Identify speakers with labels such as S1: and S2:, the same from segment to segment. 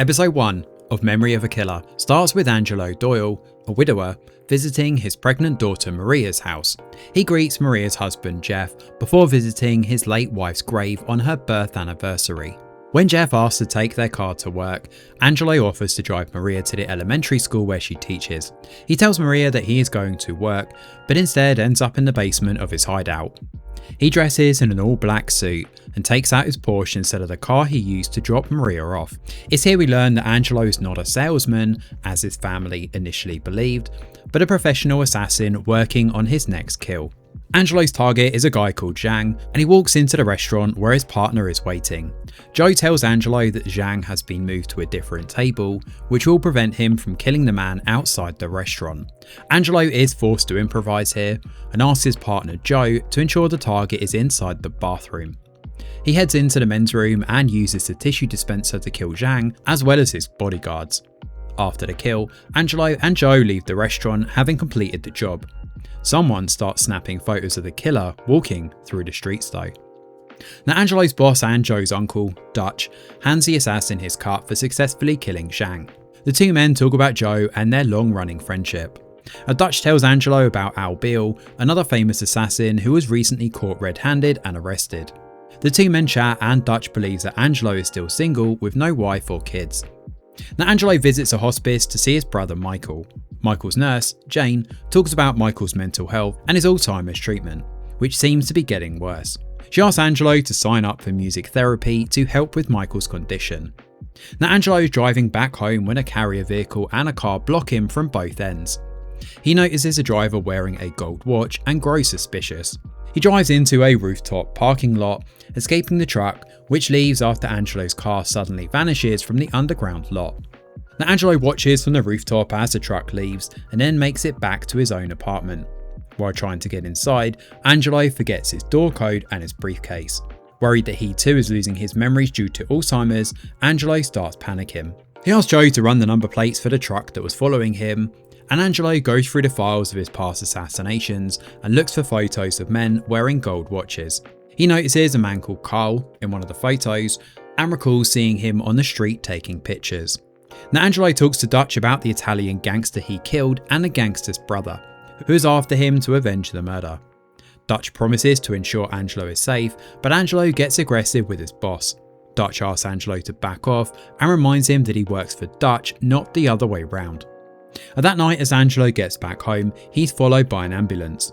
S1: Episode 1 of Memory of a Killer starts with Angelo Doyle, a widower, visiting his pregnant daughter Maria's house. He greets Maria's husband Jeff before visiting his late wife's grave on her birth anniversary. When Jeff asks to take their car to work, Angelo offers to drive Maria to the elementary school where she teaches. He tells Maria that he is going to work, but instead ends up in the basement of his hideout. He dresses in an all-black suit and takes out his Porsche instead of the car he used to drop Maria off. It's here we learn that Angelo is not a salesman, as his family initially believed, but a professional assassin working on his next kill. Angelo's target is a guy called Zhang, and he walks into the restaurant where his partner is waiting. Joe tells Angelo that Zhang has been moved to a different table, which will prevent him from killing the man outside the restaurant. Angelo is forced to improvise here and asks his partner Joe to ensure the target is inside the bathroom. He heads into the men's room and uses the tissue dispenser to kill Zhang, as well as his bodyguards. After the kill, Angelo and Joe leave the restaurant having completed the job. Someone starts snapping photos of the killer walking through the streets though. Now Angelo's boss and Joe's uncle, Dutch, hands the assassin his cut for successfully killing Zhang. The two men talk about Joe and their long-running friendship. Dutch tells Angelo about Al Beal, another famous assassin who was recently caught red-handed and arrested. The two men chat and Dutch believes that Angelo is still single with no wife or kids. Now Angelo visits a hospice to see his brother Michael. Michael's nurse, Jane, talks about Michael's mental health and his Alzheimer's treatment, which seems to be getting worse. She asks Angelo to sign up for music therapy to help with Michael's condition. Now Angelo is driving back home when a carrier vehicle and a car block him from both ends. He notices a driver wearing a gold watch and grows suspicious. He drives into a rooftop parking lot, escaping the truck, which leaves after Angelo's car suddenly vanishes from the underground lot. Now Angelo watches from the rooftop as the truck leaves and then makes it back to his own apartment. While trying to get inside, Angelo forgets his door code and his briefcase. Worried that he too is losing his memories due to Alzheimer's, Angelo starts panicking. He asks Joe to run the number plates for the truck that was following him, and Angelo goes through the files of his past assassinations and looks for photos of men wearing gold watches. He notices a man called Carl in one of the photos and recalls seeing him on the street taking pictures. Now Angelo talks to Dutch about the Italian gangster he killed and the gangster's brother, who is after him to avenge the murder. Dutch promises to ensure Angelo is safe, but Angelo gets aggressive with his boss. Dutch asks Angelo to back off and reminds him that he works for Dutch, not the other way round. That night, as Angelo gets back home, he's followed by an ambulance.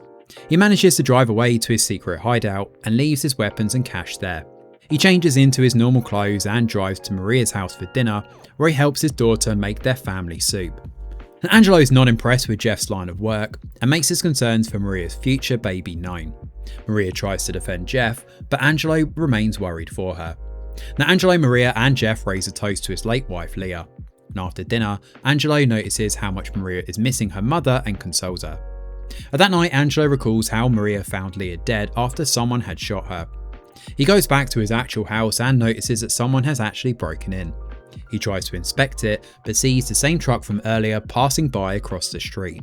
S1: He manages to drive away to his secret hideout and leaves his weapons and cash there. He changes into his normal clothes and drives to Maria's house for dinner, where he helps his daughter make their family soup. Angelo is not impressed with Jeff's line of work and makes his concerns for Maria's future baby known. Maria tries to defend Jeff, but Angelo remains worried for her. Now Angelo, Maria and Jeff raise a toast to his late wife Leah. And after dinner, Angelo notices how much Maria is missing her mother and consoles her. That night, Angelo recalls how Maria found Leah dead after someone had shot her. He goes back to his actual house and notices that someone has actually broken in. He tries to inspect it, but sees the same truck from earlier passing by across the street.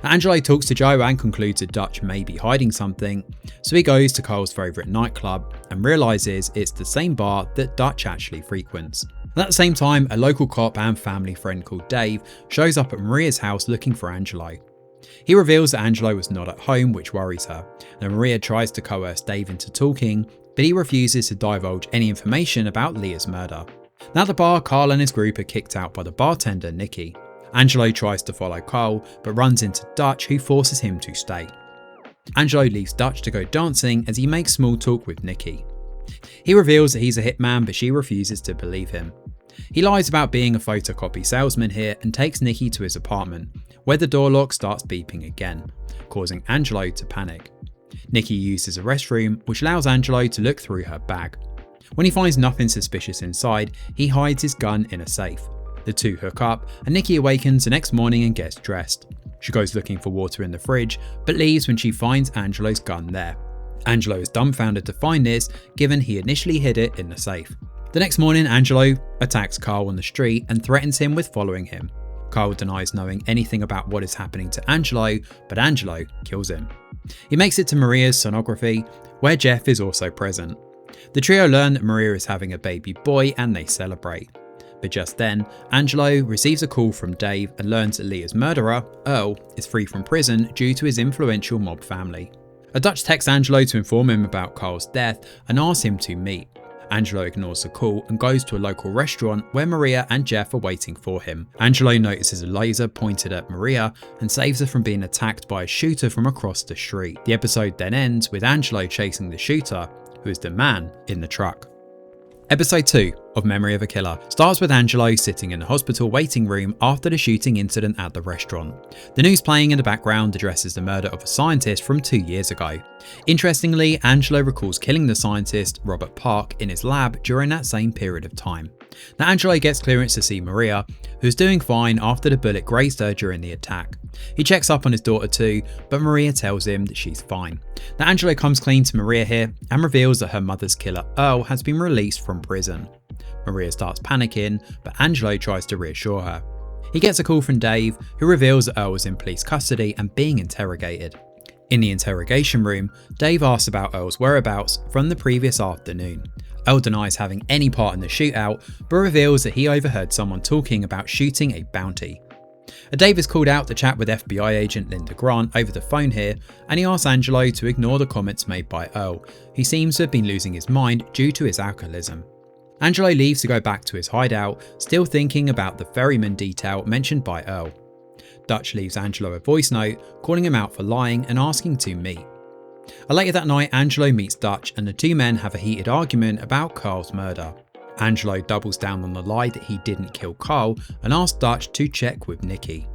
S1: Angelo talks to Joe and concludes that Dutch may be hiding something, so he goes to Carl's favourite nightclub and realises it's the same bar that Dutch actually frequents. At the same time, a local cop and family friend called Dave shows up at Maria's house looking for Angelo. He reveals that Angelo was not at home, which worries her, and Maria tries to coerce Dave into talking, but he refuses to divulge any information about Leah's murder. Now at the bar, Carl and his group are kicked out by the bartender Nikki. Angelo tries to follow Carl, but runs into Dutch, who forces him to stay. Angelo leaves Dutch to go dancing as he makes small talk with Nikki. He reveals that he's a hitman, but she refuses to believe him. He lies about being a photocopy salesman here and takes Nikki to his apartment, where the door lock starts beeping again, causing Angelo to panic. Nikki uses a restroom, which allows Angelo to look through her bag. When he finds nothing suspicious inside, he hides his gun in a safe. The two hook up, and Nikki awakens the next morning and gets dressed. She goes looking for water in the fridge, but leaves when she finds Angelo's gun there. Angelo is dumbfounded to find this, given he initially hid it in the safe. The next morning, Angelo attacks Carl on the street and threatens him with following him. Carl denies knowing anything about what is happening to Angelo, but Angelo kills him. He makes it to Maria's sonography, where Jeff is also present. The trio learn that Maria is having a baby boy and they celebrate. But just then, Angelo receives a call from Dave and learns that Leah's murderer, Earl, is free from prison due to his influential mob family. A Dutch texts Angelo to inform him about Carl's death and asks him to meet. Angelo ignores the call and goes to a local restaurant where Maria and Jeff are waiting for him. Angelo notices a laser pointed at Maria and saves her from being attacked by a shooter from across the street. The episode then ends with Angelo chasing the shooter, who is the man in the truck. Episode 2 of Memory of a Killer starts with Angelo sitting in the hospital waiting room after the shooting incident at the restaurant. The news playing in the background addresses the murder of a scientist from 2 years ago. Interestingly, Angelo recalls killing the scientist, Robert Park, in his lab during that same period of time. Now Angelo gets clearance to see Maria, who's doing fine after the bullet grazed her during the attack. He checks up on his daughter too, but Maria tells him that she's fine. Now Angelo comes clean to Maria here and reveals that her mother's killer Earl has been released from prison. Maria starts panicking, but Angelo tries to reassure her. He gets a call from Dave, who reveals that Earl was in police custody and being interrogated. In the interrogation room, Dave asks about Earl's whereabouts from the previous afternoon. Earl denies having any part in the shootout, but reveals that he overheard someone talking about shooting a bounty. Dave is called out to chat with FBI agent Linda Grant over the phone here, and he asks Angelo to ignore the comments made by Earl, who seems to have been losing his mind due to his alcoholism. Angelo leaves to go back to his hideout, still thinking about the ferryman detail mentioned by Earl. Dutch leaves Angelo a voice note, calling him out for lying and asking to meet. Later that night, Angelo meets Dutch and the two men have a heated argument about Carl's murder. Angelo doubles down on the lie that he didn't kill Carl and asks Dutch to check with Nikki.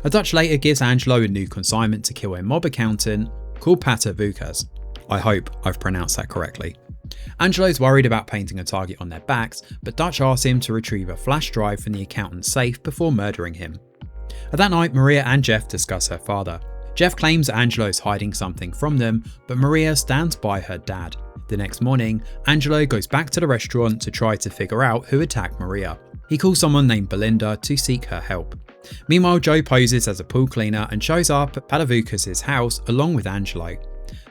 S1: Dutch later gives Angelo a new consignment to kill a mob accountant called Pater Vukas. I hope I've pronounced that correctly. Angelo's worried about painting a target on their backs, but Dutch asks him to retrieve a flash drive from the accountant's safe before murdering him. That night, Maria and Jeff discuss her father. Jeff claims Angelo is hiding something from them, but Maria stands by her dad. The next morning, Angelo goes back to the restaurant to try to figure out who attacked Maria. He calls someone named Belinda to seek her help. Meanwhile, Joe poses as a pool cleaner and shows up at Pater Vukas' house along with Angelo.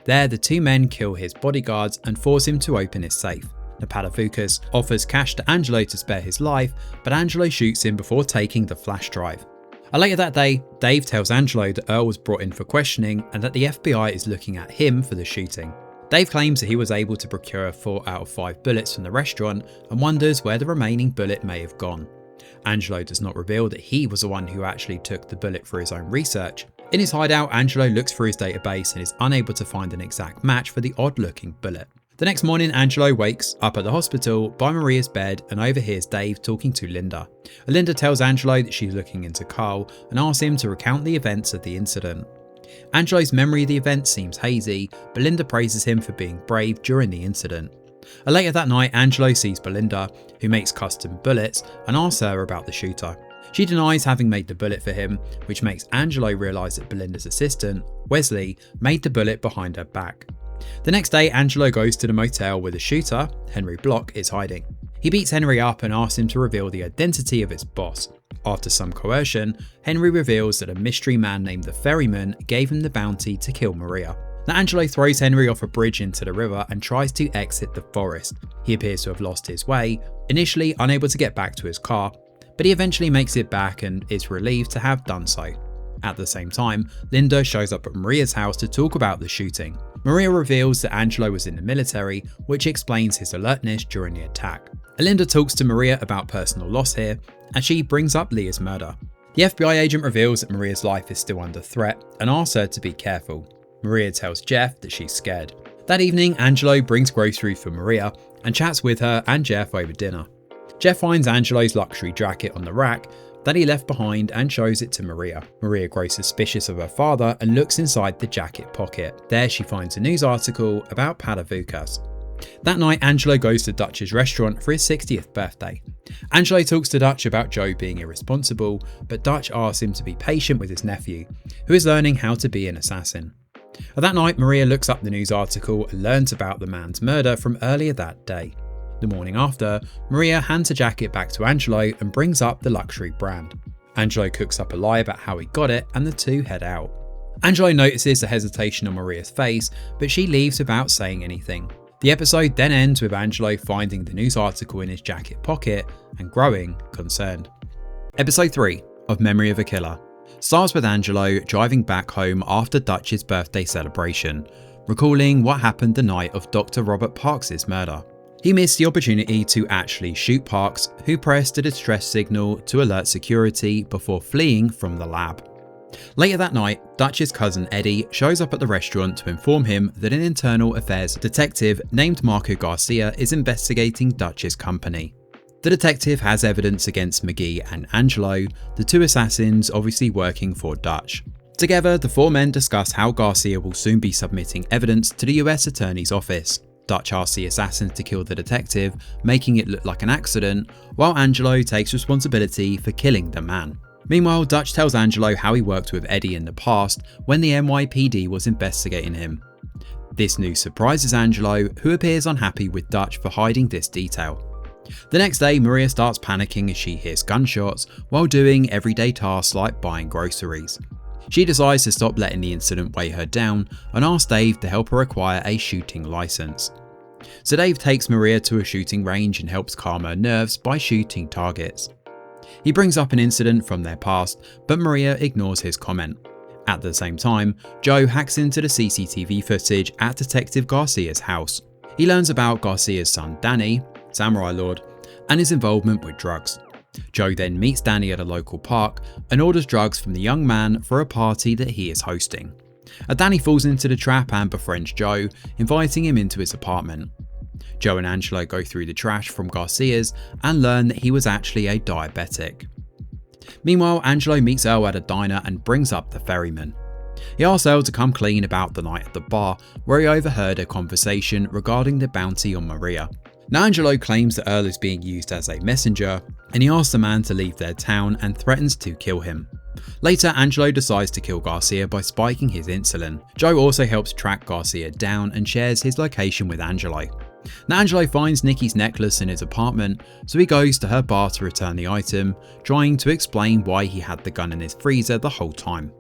S1: There, the two men kill his bodyguards and force him to open his safe. Pater Vukas offers cash to Angelo to spare his life, but Angelo shoots him before taking the flash drive. Later that day, Dave tells Angelo that Earl was brought in for questioning and that the FBI is looking at him for the shooting. Dave claims that he was able to procure 4 out of 5 bullets from the restaurant and wonders where the remaining bullet may have gone. Angelo does not reveal that he was the one who actually took the bullet for his own research. In his hideout, Angelo looks through his database and is unable to find an exact match for the odd-looking bullet. The next morning, Angelo wakes up at the hospital by Maria's bed and overhears Dave talking to Linda. Linda tells Angelo that she's looking into Carl and asks him to recount the events of the incident. Angelo's memory of the event seems hazy, but Linda praises him for being brave during the incident. Later that night, Angelo sees Belinda, who makes custom bullets, and asks her about the shooter. She denies having made the bullet for him, which makes Angelo realise that Belinda's assistant, Wesley, made the bullet behind her back. The next day, Angelo goes to the motel where the shooter, Henry Block, is hiding. He beats Henry up and asks him to reveal the identity of his boss. After some coercion, Henry reveals that a mystery man named the Ferryman gave him the bounty to kill Maria. Now Angelo throws Henry off a bridge into the river and tries to exit the forest. He appears to have lost his way, initially unable to get back to his car, but he eventually makes it back and is relieved to have done so. At the same time, Linda shows up at Maria's house to talk about the shooting. Maria reveals that Angelo was in the military, which explains his alertness during the attack. Linda talks to Maria about personal loss here, and she brings up Leah's murder. The FBI agent reveals that Maria's life is still under threat and asks her to be careful. Maria tells Jeff that she's scared. That evening, Angelo brings groceries for Maria and chats with her and Jeff over dinner. Jeff finds Angelo's luxury jacket on the rack that he left behind and shows it to Maria. Maria grows suspicious of her father and looks inside the jacket pocket. There she finds a news article about Pater Vukas. That night, Angelo goes to Dutch's restaurant for his 60th birthday. Angelo talks to Dutch about Joe being irresponsible, but Dutch asks him to be patient with his nephew, who is learning how to be an assassin. That night, Maria looks up the news article and learns about the man's murder from earlier that day. The morning after, Maria hands a jacket back to Angelo and brings up the luxury brand. Angelo cooks up a lie about how he got it and the two head out. Angelo notices the hesitation on Maria's face, but she leaves without saying anything. The episode then ends with Angelo finding the news article in his jacket pocket and growing concerned. Episode 3 of Memory of a Killer starts with Angelo driving back home after Dutch's birthday celebration, recalling what happened the night of Dr. Robert Parks' murder. He missed the opportunity to actually shoot Parks, who pressed a distress signal to alert security before fleeing from the lab. Later that night, Dutch's cousin Eddie shows up at the restaurant to inform him that an internal affairs detective named Marco Garcia is investigating Dutch's company. The detective has evidence against McGee and Angelo, the two assassins obviously working for Dutch. Together, the four men discuss how Garcia will soon be submitting evidence to the US Attorney's Office. Dutch asks the assassins to kill the detective, making it look like an accident, while Angelo takes responsibility for killing the man. Meanwhile, Dutch tells Angelo how he worked with Eddie in the past when the NYPD was investigating him. This news surprises Angelo, who appears unhappy with Dutch for hiding this detail. The next day, Maria starts panicking as she hears gunshots while doing everyday tasks like buying groceries. She decides to stop letting the incident weigh her down and asks Dave to help her acquire a shooting license. So Dave takes Maria to a shooting range and helps calm her nerves by shooting targets. He brings up an incident from their past, but Maria ignores his comment. At the same time, Joe hacks into the CCTV footage at Detective Garcia's house. He learns about Garcia's son Danny, Samurai Lord, and his involvement with drugs. Joe then meets Danny at a local park and orders drugs from the young man for a party that he is hosting. Danny falls into the trap and befriends Joe, inviting him into his apartment. Joe and Angelo go through the trash from Garcia's and learn that he was actually a diabetic. Meanwhile, Angelo meets Earl at a diner and brings up the ferryman. He asks Earl to come clean about the night at the bar, where he overheard a conversation regarding the bounty on Maria. Now Angelo claims that Earl is being used as a messenger, and he asks the man to leave their town and threatens to kill him. Later, Angelo decides to kill Garcia by spiking his insulin. Joe also helps track Garcia down and shares his location with Angelo. Now Angelo finds Nikki's necklace in his apartment, so he goes to her bar to return the item, trying to explain why he had the gun in his freezer the whole time.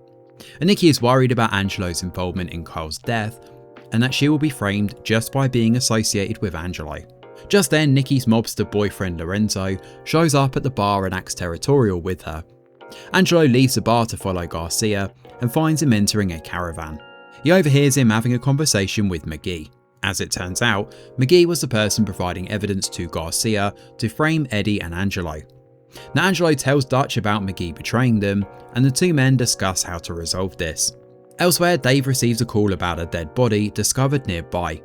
S1: And Nikki is worried about Angelo's involvement in Kyle's death, and that she will be framed just by being associated with Angelo. Just then, Nikki's mobster boyfriend Lorenzo shows up at the bar and acts territorial with her. Angelo leaves the bar to follow Garcia and finds him entering a caravan. He overhears him having a conversation with McGee. As it turns out, McGee was the person providing evidence to Garcia to frame Eddie and Angelo. Now Angelo tells Dutch about McGee betraying them, and the two men discuss how to resolve this. Elsewhere, Dave receives a call about a dead body discovered nearby.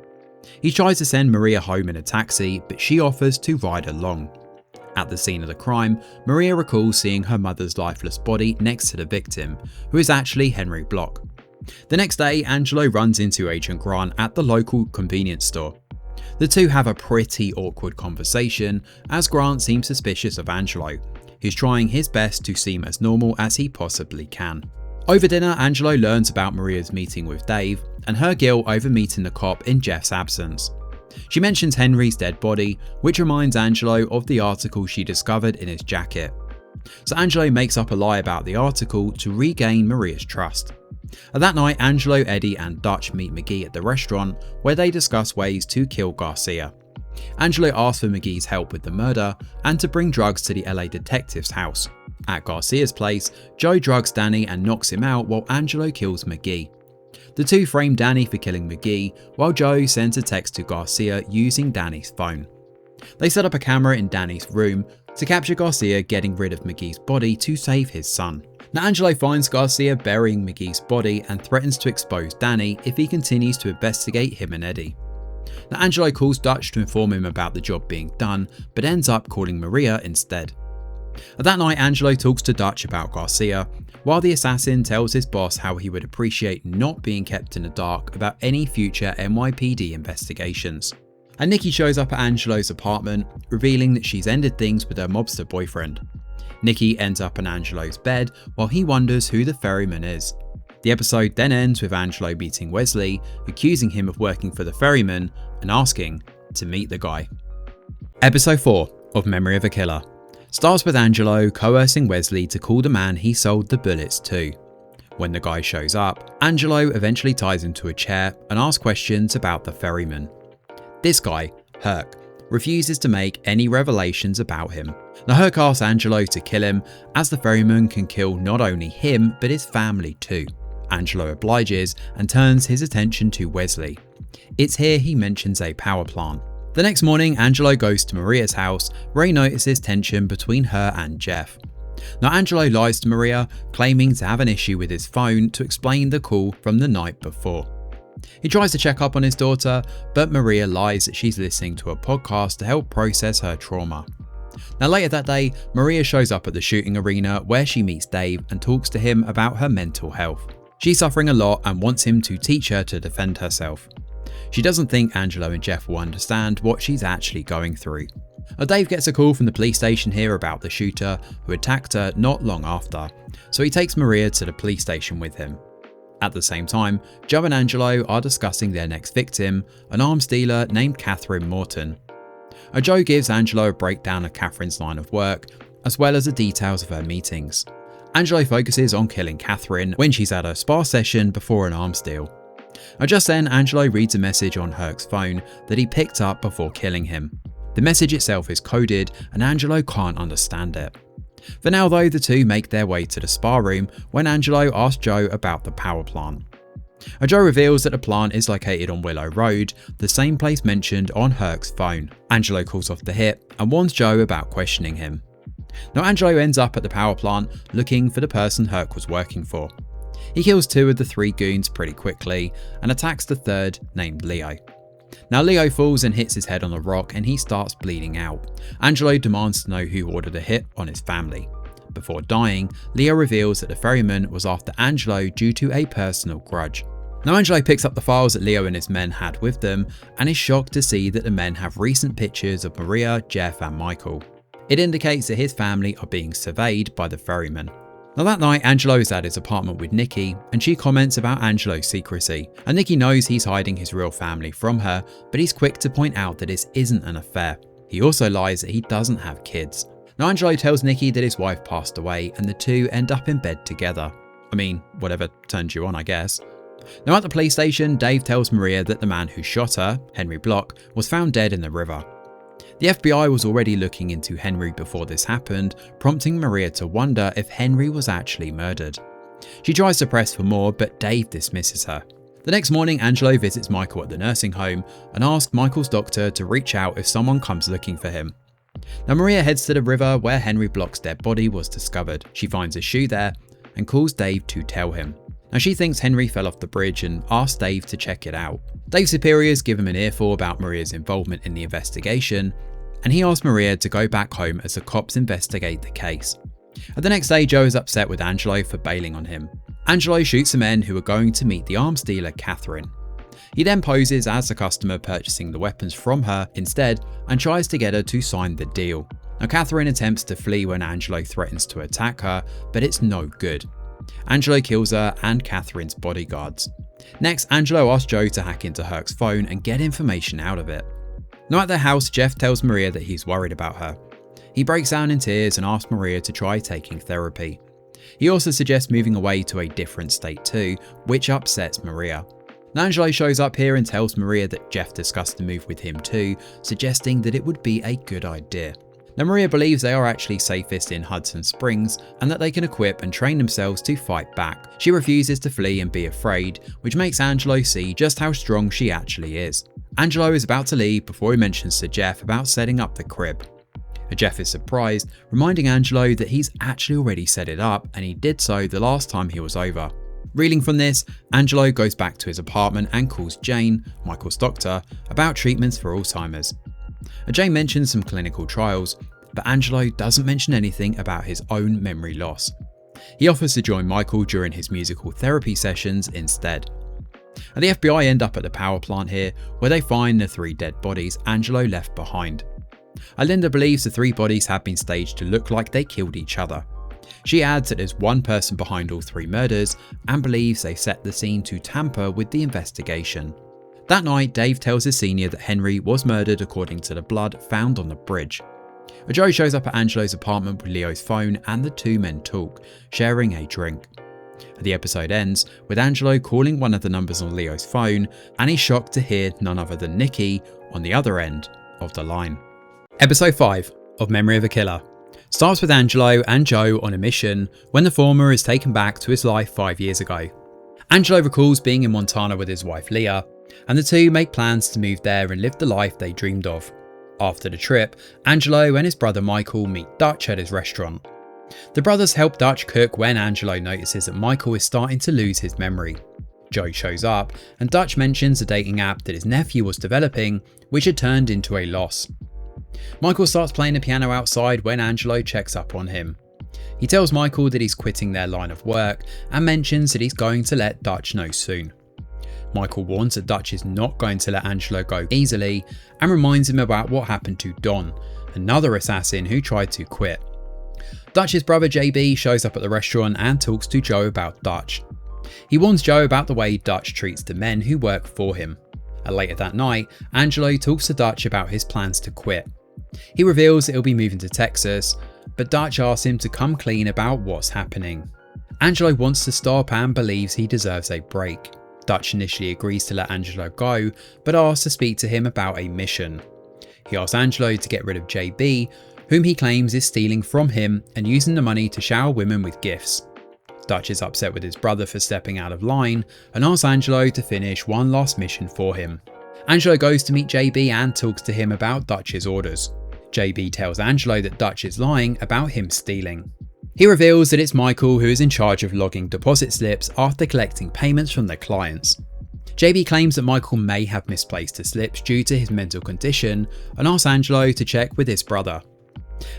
S1: He tries to send Maria home in a taxi, but she offers to ride along. At the scene of the crime, Maria recalls seeing her mother's lifeless body next to the victim, who is actually Henry Block. The next day, Angelo runs into Agent Grant at the local convenience store. The two have a pretty awkward conversation as Grant seems suspicious of Angelo, who's trying his best to seem as normal as he possibly can. Over dinner, Angelo learns about Maria's meeting with Dave and her guilt over meeting the cop in Jeff's absence. She mentions Henry's dead body, which reminds Angelo of the article she discovered in his jacket. So Angelo makes up a lie about the article to regain Maria's trust. That night, Angelo, Eddie and Dutch meet McGee at the restaurant, where they discuss ways to kill Garcia. Angelo asks for McGee's help with the murder and to bring drugs to the LA detective's house. At Garcia's place, Joe drugs Danny and knocks him out while Angelo kills McGee. The two frame Danny for killing McGee, while Joe sends a text to Garcia using Danny's phone. They set up a camera in Danny's room to capture Garcia getting rid of McGee's body to save his son. Now Angelo finds Garcia burying McGee's body and threatens to expose Danny if he continues to investigate him and Eddie. Now Angelo calls Dutch to inform him about the job being done, but ends up calling Maria instead. That night, Angelo talks to Dutch about Garcia, while the assassin tells his boss how he would appreciate not being kept in the dark about any future NYPD investigations. And Nikki shows up at Angelo's apartment, revealing that she's ended things with her mobster boyfriend. Nikki ends up in Angelo's bed while he wonders who the ferryman is. The episode then ends with Angelo meeting Wesley, accusing him of working for the ferryman and asking to meet the guy. Episode 4 of Memory of a Killer starts with Angelo coercing Wesley to call the man he sold the bullets to. When the guy shows up, Angelo eventually ties him to a chair and asks questions about the ferryman. This guy, Herc, refuses to make any revelations about him. Now Herc asks Angelo to kill him, as the ferryman can kill not only him but his family too. Angelo obliges and turns his attention to Wesley. It's here he mentions a power plant. The next morning, Angelo goes to Maria's house, where he notices tension between her and Jeff. Now Angelo lies to Maria, claiming to have an issue with his phone to explain the call from the night before. He tries to check up on his daughter, but Maria lies that she's listening to a podcast to help process her trauma. Now later that day, Maria shows up at the shooting arena where she meets Dave and talks to him about her mental health. She's suffering a lot and wants him to teach her to defend herself. She doesn't think Angelo and Jeff will understand what she's actually going through. Dave gets a call from the police station here about the shooter who attacked her not long after, so he takes Maria to the police station with him. At the same time, Joe and Angelo are discussing their next victim, an arms dealer named Catherine Morton. Joe gives Angelo a breakdown of Catherine's line of work, as well as the details of her meetings. Angelo focuses on killing Catherine when she's at a spa session before an arms deal. Just then, Angelo reads a message on Herc's phone that he picked up before killing him. The message itself is coded and Angelo can't understand it. For now though, the two make their way to the spa room when Angelo asks Joe about the power plant. Joe reveals that the plant is located on Willow Road, the same place mentioned on Herc's phone. Angelo calls off the hit and warns Joe about questioning him. Now Angelo ends up at the power plant looking for the person Herc was working for. He kills 2 of the 3 goons pretty quickly and attacks the third, named Leo. Now Leo falls and hits his head on a rock and he starts bleeding out. Angelo demands to know who ordered a hit on his family. Before dying, Leo reveals that the ferryman was after Angelo due to a personal grudge. Now Angelo picks up the files that Leo and his men had with them and is shocked to see that the men have recent pictures of Maria, Jeff and Michael. It indicates that his family are being surveyed by the ferryman. Now that night, Angelo is at his apartment with Nikki and she comments about Angelo's secrecy, and Nikki knows he's hiding his real family from her, but he's quick to point out that this isn't an affair. He also lies that he doesn't have kids. Now Angelo tells Nikki that his wife passed away and the two end up in bed together. I mean, whatever turns you on, I guess. Now at the police station, Dave tells Maria that the man who shot her, Henry Block, was found dead in the river. The FBI was already looking into Henry before this happened, prompting Maria to wonder if Henry was actually murdered. She tries to press for more, but Dave dismisses her. The next morning, Angelo visits Michael at the nursing home and asks Michael's doctor to reach out if someone comes looking for him. Now Maria heads to the river where Henry Block's dead body was discovered. She finds a shoe there and calls Dave to tell him. Now she thinks Henry fell off the bridge and asks Dave to check it out. Dave's superiors give him an earful about Maria's involvement in the investigation, and he asks Maria to go back home as the cops investigate the case. The next day, Joe is upset with Angelo for bailing on him. Angelo shoots the men who are going to meet the arms dealer Catherine. He then poses as the customer purchasing the weapons from her instead and tries to get her to sign the deal. Now Catherine attempts to flee when Angelo threatens to attack her, but it's no good. Angelo kills her and Catherine's bodyguards. Next, Angelo asks Joe to hack into Herc's phone and get information out of it. Now at their house, Jeff tells Maria that he's worried about her. He breaks down in tears and asks Maria to try taking therapy. He also suggests moving away to a different state too, which upsets Maria. Now Angelo shows up here and tells Maria that Jeff discussed the move with him too, suggesting that it would be a good idea. Now Maria believes they are actually safest in Hudson Springs and that they can equip and train themselves to fight back. She refuses to flee and be afraid, which makes Angelo see just how strong she actually is. Angelo is about to leave before he mentions to Jeff about setting up the crib. Jeff is surprised, reminding Angelo that he's actually already set it up and he did so the last time he was over. Reeling from this, Angelo goes back to his apartment and calls Jane, Michael's doctor, about treatments for Alzheimer's. Jane mentions some clinical trials, but Angelo doesn't mention anything about his own memory loss. He offers to join Michael during his musical therapy sessions instead. And the FBI end up at the power plant here, where they find the 3 dead bodies Angelo left behind. Linda believes the 3 bodies have been staged to look like they killed each other. She adds that there's one person behind all 3 murders and believes they set the scene to tamper with the investigation. That night, Dave tells his senior that Henry was murdered according to the blood found on the bridge. Joe shows up at Angelo's apartment with Leo's phone and the 2 men talk, sharing a drink. The episode ends with Angelo calling one of the numbers on Leo's phone and he's shocked to hear none other than Nikki on the other end of the line. Episode 5 of Memory of a Killer starts with Angelo and Joe on a mission when the former is taken back to his life 5 years ago. Angelo recalls being in Montana with his wife Leah, and the two make plans to move there and live the life they dreamed of. After the trip, Angelo and his brother Michael meet Dutch at his restaurant. The brothers help Dutch cook when Angelo notices that Michael is starting to lose his memory. Joe shows up, and Dutch mentions a dating app that his nephew was developing, which had turned into a loss. Michael starts playing the piano outside when Angelo checks up on him. He tells Michael that he's quitting their line of work and mentions that he's going to let Dutch know soon. Michael warns that Dutch is not going to let Angelo go easily and reminds him about what happened to Don, another assassin who tried to quit. Dutch's brother JB shows up at the restaurant and talks to Joe about Dutch. He warns Joe about the way Dutch treats the men who work for him. Later that night, Angelo talks to Dutch about his plans to quit. He reveals that he'll be moving to Texas, but Dutch asks him to come clean about what's happening. Angelo wants to stop and believes he deserves a break. Dutch initially agrees to let Angelo go, but asks to speak to him about a mission. He asks Angelo to get rid of JB, whom he claims is stealing from him and using the money to shower women with gifts. Dutch is upset with his brother for stepping out of line and asks Angelo to finish one last mission for him. Angelo goes to meet JB and talks to him about Dutch's orders. JB tells Angelo that Dutch is lying about him stealing. He reveals that it's Michael who is in charge of logging deposit slips after collecting payments from their clients. JB claims that Michael may have misplaced the slips due to his mental condition and asks Angelo to check with his brother.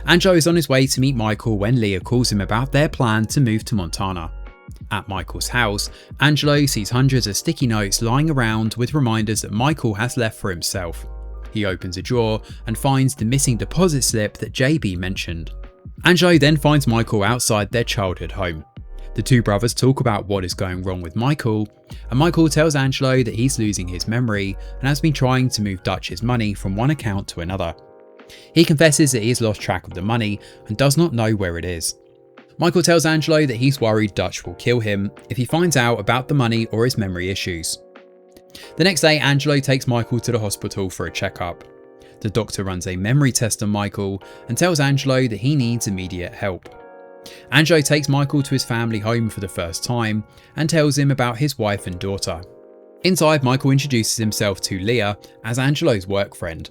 S1: Angelo is on his way to meet Michael when Leah calls him about their plan to move to Montana. At Michael's house, Angelo sees hundreds of sticky notes lying around with reminders that Michael has left for himself. He opens a drawer and finds the missing deposit slip that JB mentioned. Angelo then finds Michael outside their childhood home. The two brothers talk about what is going wrong with Michael, and Michael tells Angelo that he's losing his memory and has been trying to move Dutch's money from one account to another. He confesses that he has lost track of the money and does not know where it is. Michael tells Angelo that he's worried Dutch will kill him if he finds out about the money or his memory issues. The next day, Angelo takes Michael to the hospital for a checkup. The doctor runs a memory test on Michael and tells Angelo that he needs immediate help. Angelo takes Michael to his family home for the first time and tells him about his wife and daughter. Inside, Michael introduces himself to Leah as Angelo's work friend.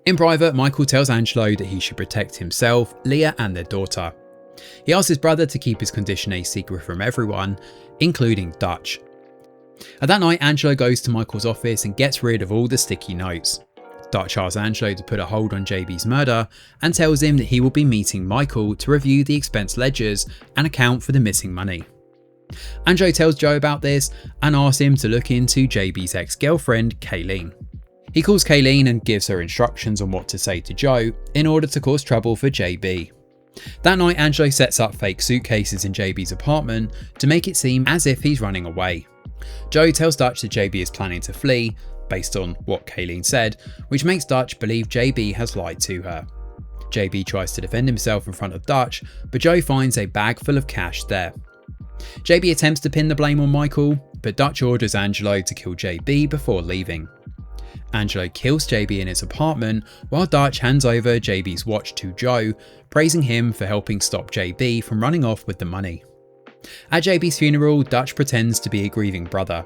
S1: In private, Michael tells Angelo that he should protect himself, Leah and their daughter. He asks his brother to keep his condition a secret from everyone, including Dutch. At that night, Angelo goes to Michael's office and gets rid of all the sticky notes. Dutch asks Angelo to put a hold on JB's murder and tells him that he will be meeting Michael to review the expense ledgers and account for the missing money. Angelo tells Joe about this and asks him to look into JB's ex-girlfriend, Kayleen. He calls Kayleen and gives her instructions on what to say to Joe in order to cause trouble for JB. That night, Angelo sets up fake suitcases in JB's apartment to make it seem as if he's running away. Joe tells Dutch that JB is planning to flee, based on what Kayleen said, which makes Dutch believe JB has lied to her. JB tries to defend himself in front of Dutch, but Joe finds a bag full of cash there. JB attempts to pin the blame on Michael, but Dutch orders Angelo to kill JB before leaving. Angelo kills JB in his apartment while Dutch hands over JB's watch to Joe, praising him for helping stop JB from running off with the money. At JB's funeral, Dutch pretends to be a grieving brother.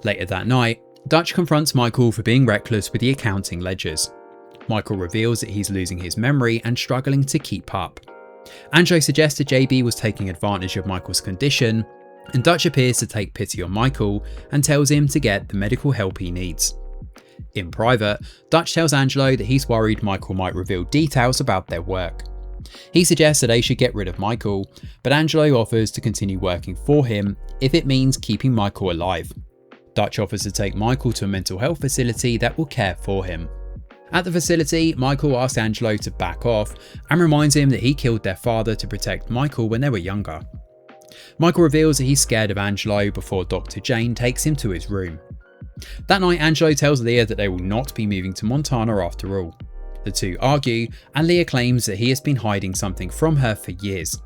S1: Later that night, Dutch confronts Michael for being reckless with the accounting ledgers. Michael reveals that he's losing his memory and struggling to keep up. Angelo suggests that JB was taking advantage of Michael's condition, and Dutch appears to take pity on Michael and tells him to get the medical help he needs. In private, Dutch tells Angelo that he's worried Michael might reveal details about their work. He suggests that they should get rid of Michael, but Angelo offers to continue working for him if it means keeping Michael alive. Dutch offers to take Michael to a mental health facility that will care for him. At the facility, Michael asks Angelo to back off and reminds him that he killed their father to protect Michael when they were younger. Michael reveals that he's scared of Angelo before Dr. Jane takes him to his room. That night, Angelo tells Leah that they will not be moving to Montana after all. The two argue, and Leah claims that he has been hiding something from her for years.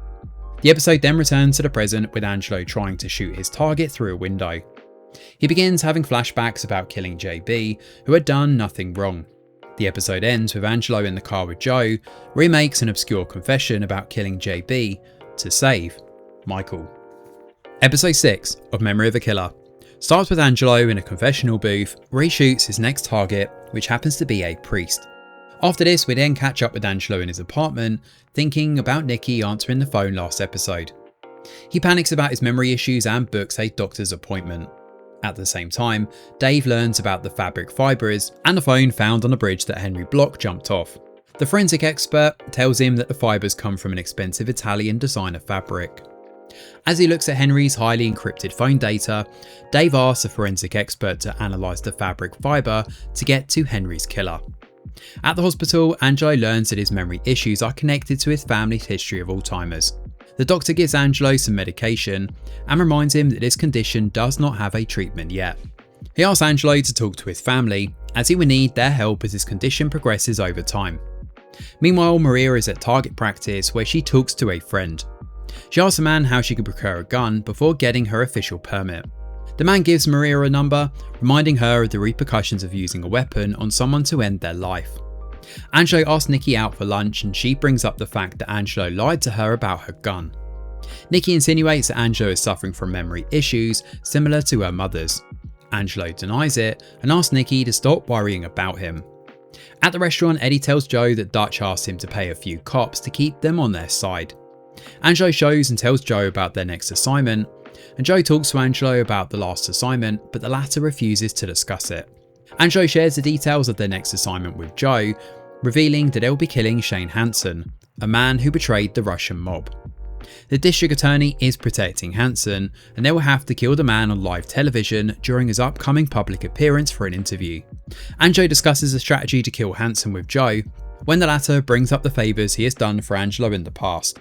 S1: The episode then returns to the present with Angelo trying to shoot his target through a window. He begins having flashbacks about killing JB, who had done nothing wrong. The episode ends with Angelo in the car with Joe, where he makes an obscure confession about killing JB to save Michael. Episode 6 of Memory of a Killer starts with Angelo in a confessional booth where he shoots his next target, which happens to be a priest. After this, we then catch up with Angelo in his apartment, thinking about Nikki answering the phone last episode. He panics about his memory issues and books a doctor's appointment. At the same time, Dave learns about the fabric fibres and the phone found on the bridge that Henry Block jumped off. The forensic expert tells him that the fibres come from an expensive Italian designer fabric. As he looks at Henry's highly encrypted phone data, Dave asks the forensic expert to analyse the fabric fibre to get to Henry's killer. At the hospital, Angelo learns that his memory issues are connected to his family's history of Alzheimer's. The doctor gives Angelo some medication and reminds him that this condition does not have a treatment yet. He asks Angelo to talk to his family, as he will need their help as his condition progresses over time. Meanwhile, Maria is at target practice where she talks to a friend. She asks the man how she could procure a gun before getting her official permit. The man gives Maria a number, reminding her of the repercussions of using a weapon on someone to end their life. Angelo asks Nikki out for lunch and she brings up the fact that Angelo lied to her about her gun. Nikki insinuates that Angelo is suffering from memory issues similar to her mother's. Angelo denies it and asks Nikki to stop worrying about him. At the restaurant, Eddie tells Joe that Dutch asked him to pay a few cops to keep them on their side. Angelo shows and tells Joe about their next assignment, and Joe talks to Angelo about the last assignment, but the latter refuses to discuss it. Angelo shares the details of their next assignment with Joe, revealing that they'll be killing Shane Hansen, a man who betrayed the Russian mob. The district attorney is protecting Hansen, and they will have to kill the man on live television during his upcoming public appearance for an interview. Angelo discusses a strategy to kill Hansen with Joe, when the latter brings up the favours he has done for Angelo in the past.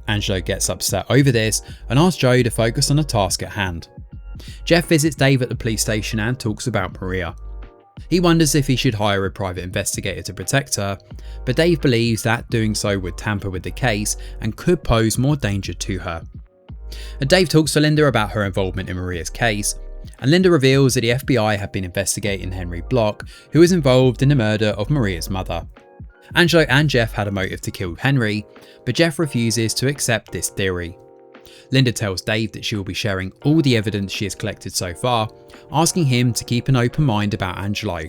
S1: Angelo gets upset over this and asks Joe to focus on the task at hand. Jeff visits Dave at the police station and talks about Maria. He wonders if he should hire a private investigator to protect her, but Dave believes that doing so would tamper with the case and could pose more danger to her. Dave talks to Linda about her involvement in Maria's case, and Linda reveals that the FBI had been investigating Henry Block, who was involved in the murder of Maria's mother. Angelo and Jeff had a motive to kill Henry, but Jeff refuses to accept this theory. Linda tells Dave that she will be sharing all the evidence she has collected so far, asking him to keep an open mind about Angelo.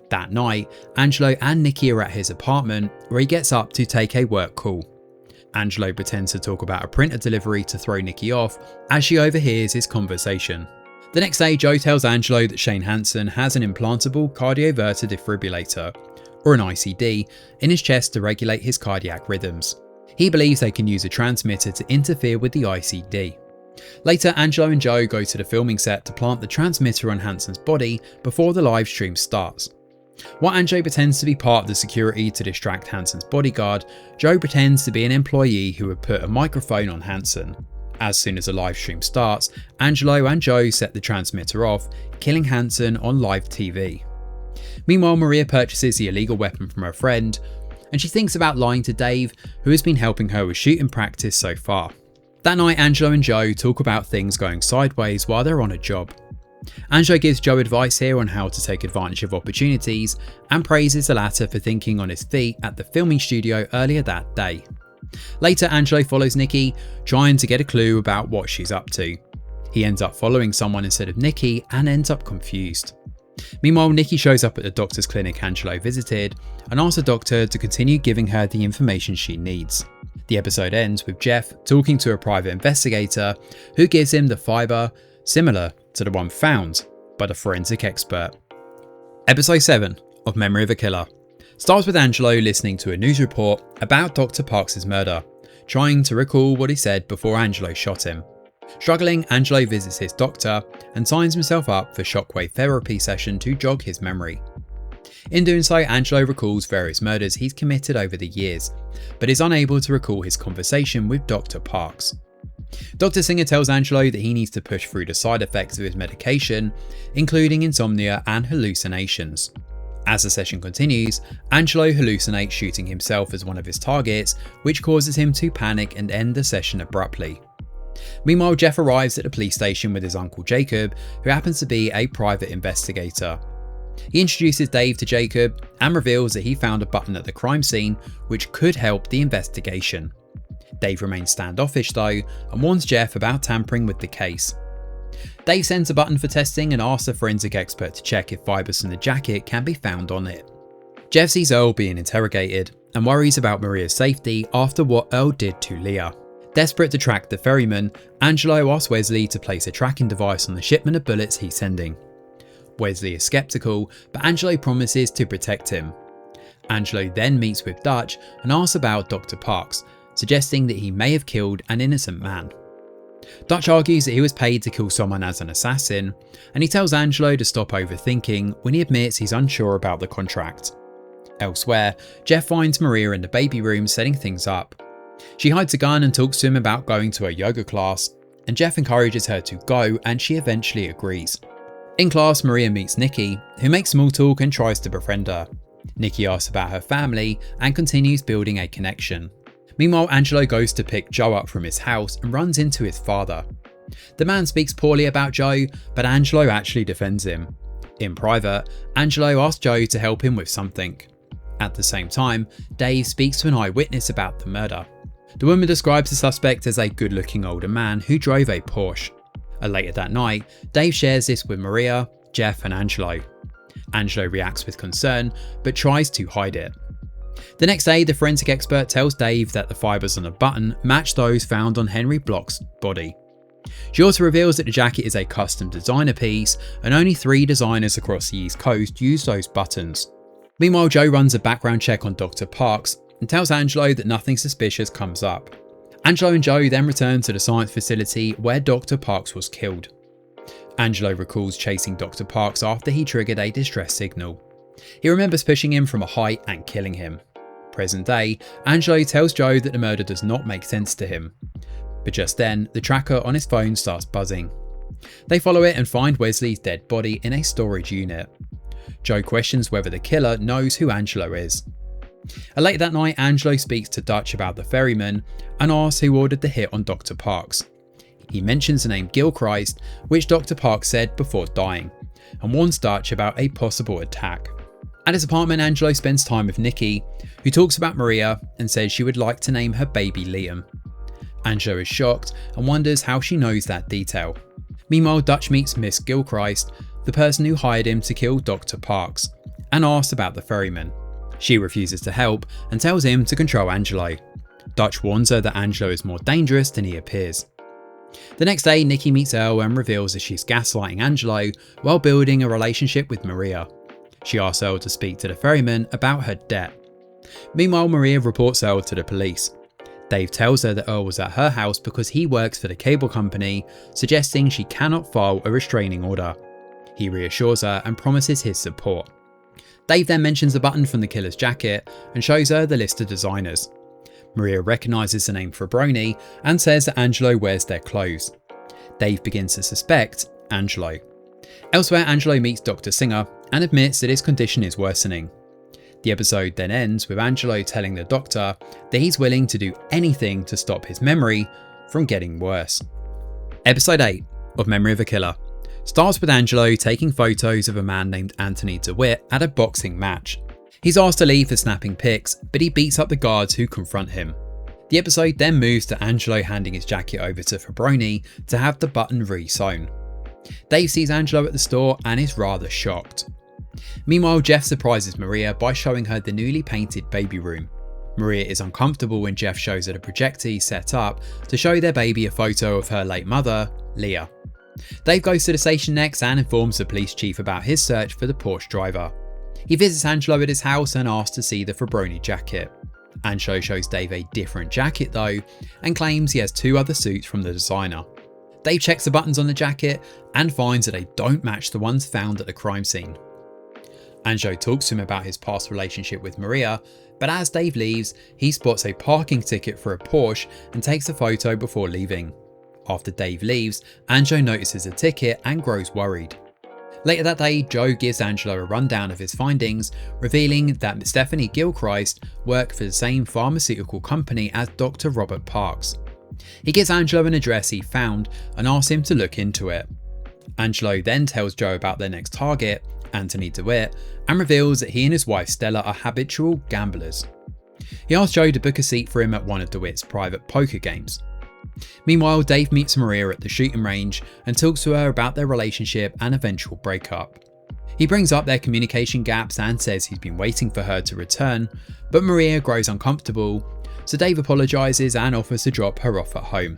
S1: That night, Angelo and Nikki are at his apartment, where he gets up to take a work call. Angelo pretends to talk about a printer delivery to throw Nikki off, as she overhears his conversation. The next day, Joe tells Angelo that Shane Hansen has an implantable cardioverter defibrillator, or an ICD, in his chest to regulate his cardiac rhythms. He believes they can use a transmitter to interfere with the ICD. Later, Angelo and Joe go to the filming set to plant the transmitter on Hansen's body before the live stream starts. While Angelo pretends to be part of the security to distract Hansen's bodyguard, Joe pretends to be an employee who would put a microphone on Hansen. As soon as the live stream starts, Angelo and Joe set the transmitter off, killing Hansen on live TV. Meanwhile, Maria purchases the illegal weapon from her friend, and she thinks about lying to Dave, who has been helping her with shooting practice so far. That night, Angelo and Joe talk about things going sideways while they're on a job. Angelo gives Joe advice here on how to take advantage of opportunities, and praises the latter for thinking on his feet at the filming studio earlier that day. Later, Angelo follows Nikki, trying to get a clue about what she's up to. He ends up following someone instead of Nikki and ends up confused. Meanwhile, Nikki shows up at the doctor's clinic Angelo visited and asks the doctor to continue giving her the information she needs. The episode ends with Jeff talking to a private investigator who gives him the fibre similar to the one found by the forensic expert. Episode 7 of Memory of a Killer starts with Angelo listening to a news report about Dr. Parks' murder, trying to recall what he said before Angelo shot him. Struggling, Angelo visits his doctor and signs himself up for shockwave therapy session to jog his memory. In doing so, Angelo recalls various murders he's committed over the years, but is unable to recall his conversation with Dr. Parks. Dr. Singer tells Angelo that he needs to push through the side effects of his medication, including insomnia and hallucinations. As the session continues, Angelo hallucinates shooting himself as one of his targets, which causes him to panic and end the session abruptly. Meanwhile, Jeff arrives at the police station with his uncle Jacob, who happens to be a private investigator. He introduces Dave to Jacob and reveals that he found a button at the crime scene which could help the investigation. Dave remains standoffish though and warns Jeff about tampering with the case. Dave sends a button for testing and asks a forensic expert to check if fibres from the jacket can be found on it. Jeff sees Earl being interrogated and worries about Maria's safety after what Earl did to Leah. Desperate to track the ferryman, Angelo asks Wesley to place a tracking device on the shipment of bullets he's sending. Wesley is skeptical, but Angelo promises to protect him. Angelo then meets with Dutch and asks about Dr. Parks, suggesting that he may have killed an innocent man. Dutch argues that he was paid to kill someone as an assassin, and he tells Angelo to stop overthinking when he admits he's unsure about the contract. Elsewhere, Jeff finds Maria in the baby room setting things up. She hides a gun and talks to him about going to a yoga class, and Jeff encourages her to go and she eventually agrees. In class, Maria meets Nikki, who makes small talk and tries to befriend her. Nikki asks about her family and continues building a connection. Meanwhile, Angelo goes to pick Joe up from his house and runs into his father. The man speaks poorly about Joe, but Angelo actually defends him. In private, Angelo asks Joe to help him with something. At the same time, Dave speaks to an eyewitness about the murder. The woman describes the suspect as a good-looking older man who drove a Porsche. Later that night, Dave shares this with Maria, Jeff and Angelo. Angelo reacts with concern, but tries to hide it. The next day, the forensic expert tells Dave that the fibres on the button match those found on Henry Block's body. She also reveals that the jacket is a custom designer piece, and only 3 designers across the East Coast use those buttons. Meanwhile, Joe runs a background check on Dr. Parks and tells Angelo that nothing suspicious comes up. Angelo and Joe then return to the science facility where Dr. Parks was killed. Angelo recalls chasing Dr. Parks after he triggered a distress signal. He remembers pushing him from a height and killing him. Present day, Angelo tells Joe that the murder does not make sense to him. But just then, the tracker on his phone starts buzzing. They follow it and find Wesley's dead body in a storage unit. Joe questions whether the killer knows who Angelo is. Later that night, Angelo speaks to Dutch about the ferryman and asks who ordered the hit on Dr. Parks. He mentions the name Gilchrist, which Dr. Parks said before dying, and warns Dutch about a possible attack. At his apartment, Angelo spends time with Nikki, who talks about Maria and says she would like to name her baby Liam. Angelo is shocked and wonders how she knows that detail. Meanwhile, Dutch meets Miss Gilchrist, the person who hired him to kill Dr. Parks, and asks about the ferryman. She refuses to help and tells him to control Angelo. Dutch warns her that Angelo is more dangerous than he appears. The next day, Nikki meets Earl and reveals that she's gaslighting Angelo while building a relationship with Maria. She asks Earl to speak to the ferryman about her debt. Meanwhile, Maria reports Earl to the police. Dave tells her that Earl was at her house because he works for the cable company, suggesting she cannot file a restraining order. He reassures her and promises his support. Dave then mentions the button from the killer's jacket and shows her the list of designers. Maria recognises the name Fabroni and says that Angelo wears their clothes. Dave begins to suspect Angelo. Elsewhere, Angelo meets Dr. Singer and admits that his condition is worsening. The episode then ends with Angelo telling the doctor that he's willing to do anything to stop his memory from getting worse. Episode 8 of Memory of a Killer starts with Angelo taking photos of a man named Anthony DeWitt at a boxing match. He's asked to leave for snapping pics, but he beats up the guards who confront him. The episode then moves to Angelo handing his jacket over to Fabroni to have the button re-sewn. Dave sees Angelo at the store and is rather shocked. Meanwhile, Jeff surprises Maria by showing her the newly painted baby room. Maria is uncomfortable when Jeff shows her the projector he set up to show their baby a photo of her late mother, Leah. Dave goes to the station next and informs the police chief about his search for the Porsche driver. He visits Angelo at his house and asks to see the Fabroni jacket. Angelo shows Dave a different jacket though, and claims he has 2 other suits from the designer. Dave checks the buttons on the jacket and finds that they don't match the ones found at the crime scene. Angelo talks to him about his past relationship with Maria, but as Dave leaves, he spots a parking ticket for a Porsche and takes a photo before leaving. After Dave leaves, Angelo notices the ticket and grows worried. Later that day, Joe gives Angelo a rundown of his findings, revealing that Stephanie Gilchrist worked for the same pharmaceutical company as Dr. Robert Parks. He gives Angelo an address he found and asks him to look into it. Angelo then tells Joe about their next target Anthony DeWitt, and reveals that he and his wife Stella are habitual gamblers. He asks Joe to book a seat for him at one of DeWitt's private poker games. Meanwhile, Dave meets Maria at the shooting range and talks to her about their relationship and eventual breakup. He brings up their communication gaps and says he's been waiting for her to return, but Maria grows uncomfortable, so Dave apologises and offers to drop her off at home.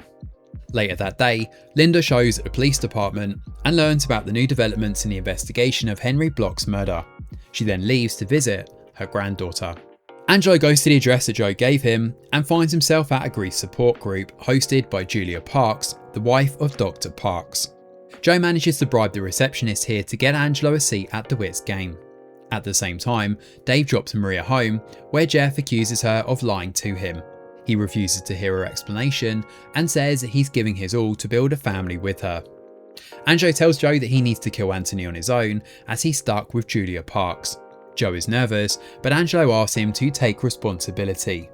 S1: Later that day, Linda shows at the police department and learns about the new developments in the investigation of Henry Block's murder. She then leaves to visit her granddaughter. Angelo goes to the address that Joe gave him and finds himself at a grief support group hosted by Julia Parks, the wife of Dr. Parks. Joe manages to bribe the receptionist here to get Angelo a seat at DeWitt's game. At the same time, Dave drops Maria home, where Jeff accuses her of lying to him. He refuses to hear her explanation and says that he's giving his all to build a family with her. Angelo tells Joe that he needs to kill Anthony on his own as he's stuck with Julia Parks. Joe is nervous, but Angelo asks him to take responsibility.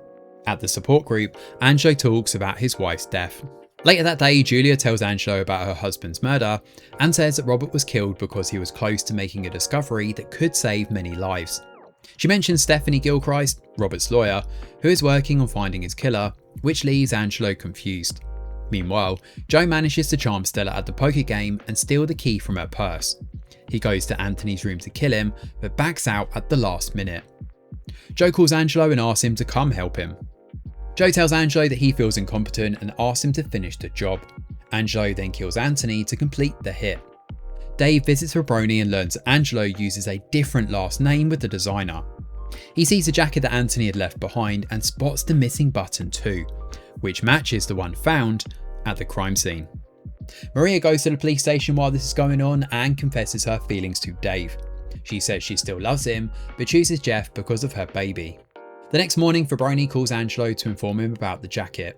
S1: At the support group, Angelo talks about his wife's death. Later that day, Julia tells Angelo about her husband's murder and says that Robert was killed because he was close to making a discovery that could save many lives. She mentions Stephanie Gilchrist, Robert's lawyer, who is working on finding his killer, which leaves Angelo confused. Meanwhile, Joe manages to charm Stella at the poker game and steal the key from her purse. He goes to Anthony's room to kill him, but backs out at the last minute. Joe calls Angelo and asks him to come help him. Joe tells Angelo that he feels incompetent and asks him to finish the job. Angelo then kills Anthony to complete the hit. Dave visits Rabroni and learns that Angelo uses a different last name with the designer. He sees the jacket that Anthony had left behind and spots the missing button too, which matches the one found at the crime scene. Maria goes to the police station while this is going on and confesses her feelings to Dave. She says she still loves him, but chooses Jeff because of her baby. The next morning, Fabroni calls Angelo to inform him about the jacket.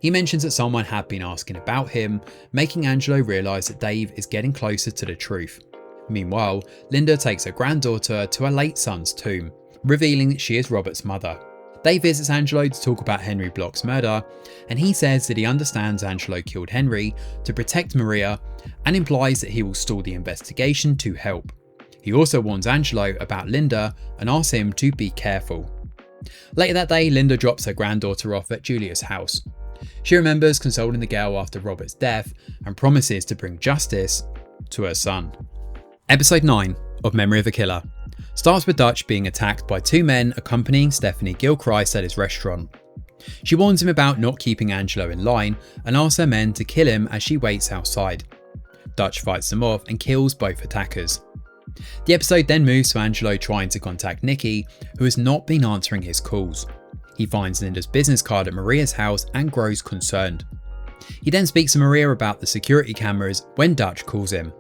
S1: He mentions that someone had been asking about him, making Angelo realise that Dave is getting closer to the truth. Meanwhile, Linda takes her granddaughter to her late son's tomb, revealing that she is Robert's mother. Dave visits Angelo to talk about Henry Block's murder, and he says that he understands Angelo killed Henry to protect Maria and implies that he will stall the investigation to help. He also warns Angelo about Linda and asks him to be careful. Later that day, Linda drops her granddaughter off at Julia's house. She remembers consoling the girl after Robert's death and promises to bring justice to her son. Episode 9 of Memory of a Killer starts with Dutch being attacked by two men accompanying Stephanie Gilchrist at his restaurant. She warns him about not keeping Angelo in line and asks her men to kill him as she waits outside. Dutch fights them off and kills both attackers. The episode then moves to Angelo trying to contact Nikki, who has not been answering his calls. He finds Linda's business card at Maria's house and grows concerned. He then speaks to Maria about the security cameras when Dutch calls him.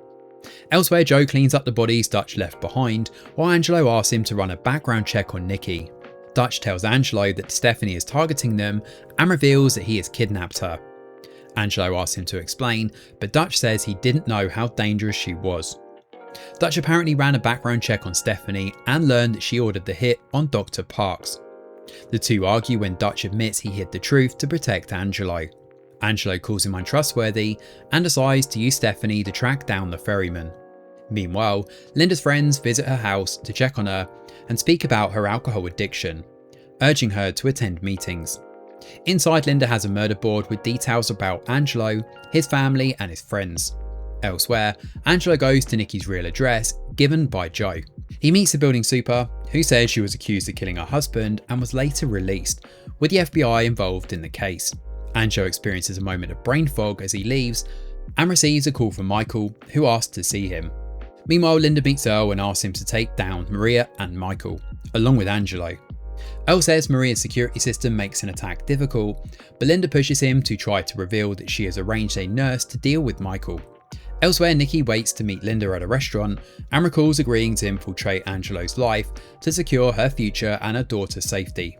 S1: Elsewhere, Joe cleans up the bodies Dutch left behind, while Angelo asks him to run a background check on Nikki. Dutch tells Angelo that Stephanie is targeting them and reveals that he has kidnapped her. Angelo asks him to explain, but Dutch says he didn't know how dangerous she was. Dutch apparently ran a background check on Stephanie and learned that she ordered the hit on Dr. Parks. The two argue when Dutch admits he hid the truth to protect Angelo. Angelo calls him untrustworthy and decides to use Stephanie to track down the ferryman. Meanwhile, Linda's friends visit her house to check on her and speak about her alcohol addiction, urging her to attend meetings. Inside, Linda has a murder board with details about Angelo, his family and his friends. Elsewhere, Angelo goes to Nikki's real address, given by Joe. He meets the building super, who says she was accused of killing her husband and was later released, with the FBI involved in the case. Angelo experiences a moment of brain fog as he leaves and receives a call from Michael, who asks to see him. Meanwhile, Linda meets Earl and asks him to take down Maria and Michael, along with Angelo. Earl says Maria's security system makes an attack difficult, but Linda pushes him to try to reveal that she has arranged a nurse to deal with Michael. Elsewhere, Nikki waits to meet Linda at a restaurant and recalls agreeing to infiltrate Angelo's life to secure her future and her daughter's safety.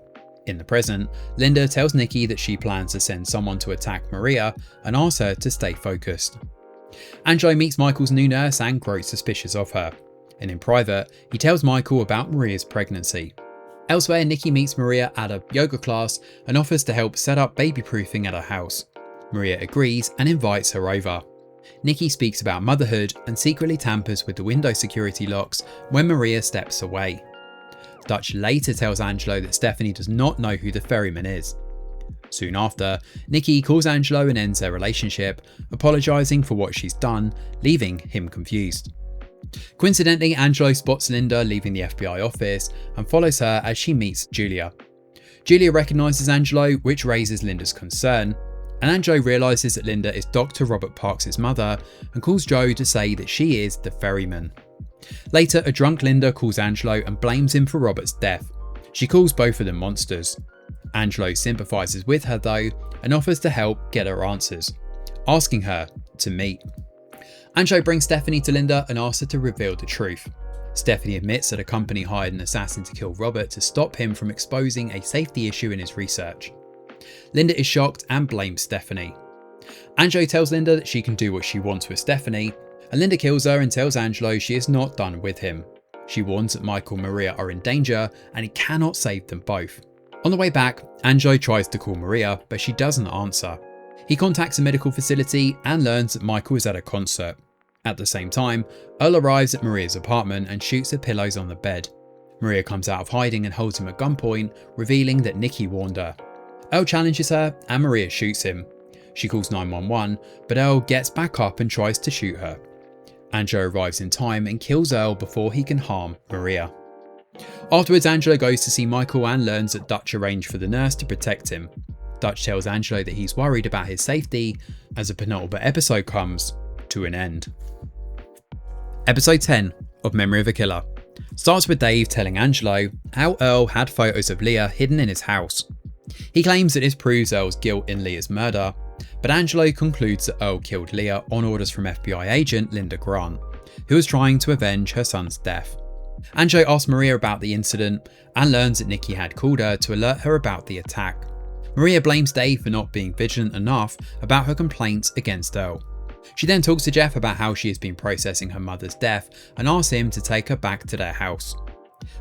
S1: In the present, Linda tells Nikki that she plans to send someone to attack Maria and asks her to stay focused. Angelo meets Michael's new nurse and grows suspicious of her, and in private, he tells Michael about Maria's pregnancy. Elsewhere, Nikki meets Maria at a yoga class and offers to help set up baby proofing at her house. Maria agrees and invites her over. Nikki speaks about motherhood and secretly tampers with the window security locks when Maria steps away. Dutch later tells Angelo that Stephanie does not know who the ferryman is. Soon after, Nikki calls Angelo and ends their relationship, apologising for what she's done, leaving him confused. Coincidentally, Angelo spots Linda leaving the FBI office and follows her as she meets Julia. Julia recognises Angelo, which raises Linda's concern, and Angelo realises that Linda is Dr. Robert Parks' mother and calls Joe to say that she is the ferryman. Later, a drunk Linda calls Angelo and blames him for Robert's death. She calls both of them monsters. Angelo sympathises with her though and offers to help get her answers, asking her to meet. Angelo brings Stephanie to Linda and asks her to reveal the truth. Stephanie admits that a company hired an assassin to kill Robert to stop him from exposing a safety issue in his research. Linda is shocked and blames Stephanie. Angelo tells Linda that she can do what she wants with Stephanie, and Linda kills her and tells Angelo she is not done with him. She warns that Michael and Maria are in danger and he cannot save them both. On the way back, Angelo tries to call Maria, but she doesn't answer. He contacts a medical facility and learns that Michael is at a concert. At the same time, Earl arrives at Maria's apartment and shoots her pillows on the bed. Maria comes out of hiding and holds him at gunpoint, revealing that Nikki warned her. Earl challenges her and Maria shoots him. She calls 911, but Earl gets back up and tries to shoot her. Angelo arrives in time and kills Earl before he can harm Maria. Afterwards, Angelo goes to see Michael and learns that Dutch arranged for the nurse to protect him. Dutch tells Angelo that he's worried about his safety as the penultimate episode comes to an end. Episode 10 of Memory of a Killer starts with Dave telling Angelo how Earl had photos of Leah hidden in his house. He claims that this proves Earl's guilt in Leah's murder, but Angelo concludes that Earl killed Leah on orders from FBI agent Linda Grant, who was trying to avenge her son's death. Angelo asks Maria about the incident and learns that Nikki had called her to alert her about the attack. Maria blames Dave for not being vigilant enough about her complaints against Earl. She then talks to Jeff about how she has been processing her mother's death and asks him to take her back to their house.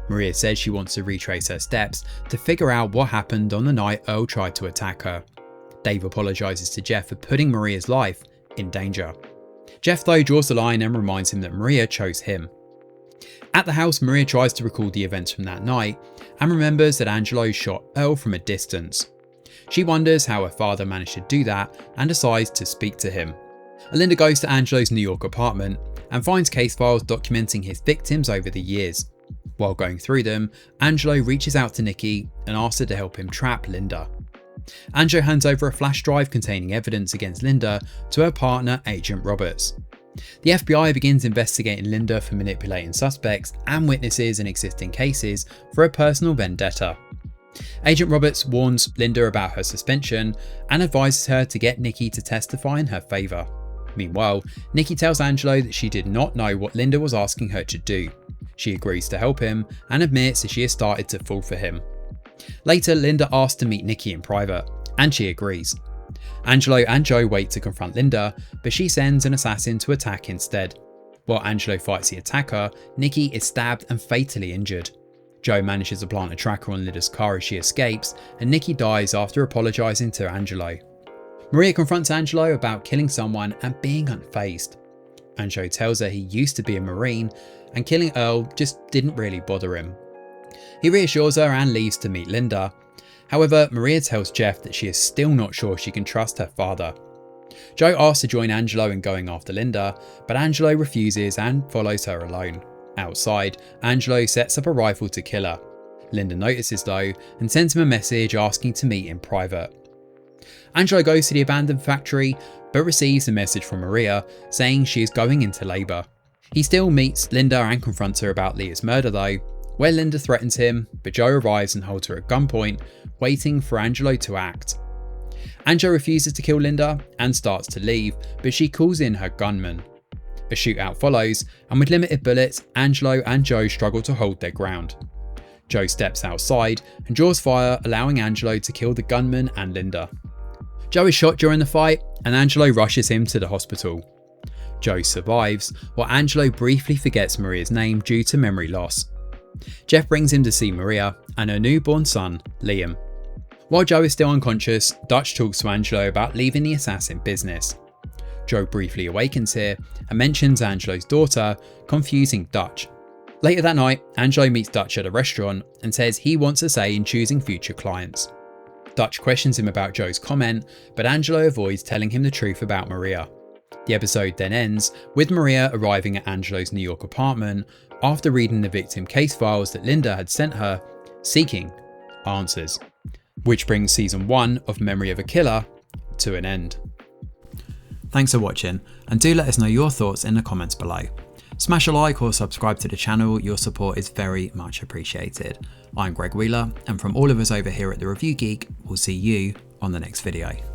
S1: Maria says she wants to retrace her steps to figure out what happened on the night Earl tried to attack her. Dave apologises to Jeff for putting Maria's life in danger. Jeff though draws the line and reminds him that Maria chose him. At the house, Maria tries to recall the events from that night and remembers that Angelo shot Earl from a distance. She wonders how her father managed to do that and decides to speak to him. Linda goes to Angelo's New York apartment and finds case files documenting his victims over the years. While going through them, Angelo reaches out to Nikki and asks her to help him trap Linda. Angelo hands over a flash drive containing evidence against Linda to her partner, Agent Roberts. The FBI begins investigating Linda for manipulating suspects and witnesses in existing cases for a personal vendetta. Agent Roberts warns Linda about her suspension and advises her to get Nikki to testify in her favour. Meanwhile, Nikki tells Angelo that she did not know what Linda was asking her to do. She agrees to help him and admits that she has started to fall for him. Later, Linda asks to meet Nikki in private, and she agrees. Angelo and Joe wait to confront Linda, but she sends an assassin to attack instead. While Angelo fights the attacker, Nikki is stabbed and fatally injured. Joe manages to plant a tracker on Linda's car as she escapes, and Nikki dies after apologising to Angelo. Maria confronts Angelo about killing someone and being unfazed. Angelo tells her he used to be a Marine, and killing Earl just didn't really bother him. He reassures her and leaves to meet Linda. However, Maria tells Jeff that she is still not sure she can trust her father. Joe asks to join Angelo in going after Linda, but Angelo refuses and follows her alone. Outside, Angelo sets up a rifle to kill her. Linda notices though and sends him a message asking to meet in private. Angelo goes to the abandoned factory but receives a message from Maria saying she is going into labour. He still meets Linda and confronts her about Leah's murder though, where Linda threatens him, but Joe arrives and holds her at gunpoint, waiting for Angelo to act. Angelo refuses to kill Linda and starts to leave, but she calls in her gunman. A shootout follows, and with limited bullets, Angelo and Joe struggle to hold their ground. Joe steps outside and draws fire, allowing Angelo to kill the gunman and Linda. Joe is shot during the fight, and Angelo rushes him to the hospital. Joe survives, while Angelo briefly forgets Maria's name due to memory loss. Jeff brings him to see Maria and her newborn son, Liam. While Joe is still unconscious, Dutch talks to Angelo about leaving the assassin business. Joe briefly awakens here and mentions Angelo's daughter, confusing Dutch. Later that night, Angelo meets Dutch at a restaurant and says he wants a say in choosing future clients. Dutch questions him about Joe's comment, but Angelo avoids telling him the truth about Maria. The episode then ends with Maria arriving at Angelo's New York apartment after reading the victim case files that Linda had sent her, seeking answers. Which brings season 1 of Memory of a Killer to an end. Thanks for watching, and do let us know your thoughts in the comments below. Smash a like or subscribe to the channel, your support is very much appreciated. I'm Greg Wheeler, and from all of us over here at The Review Geek, we'll see you on the next video.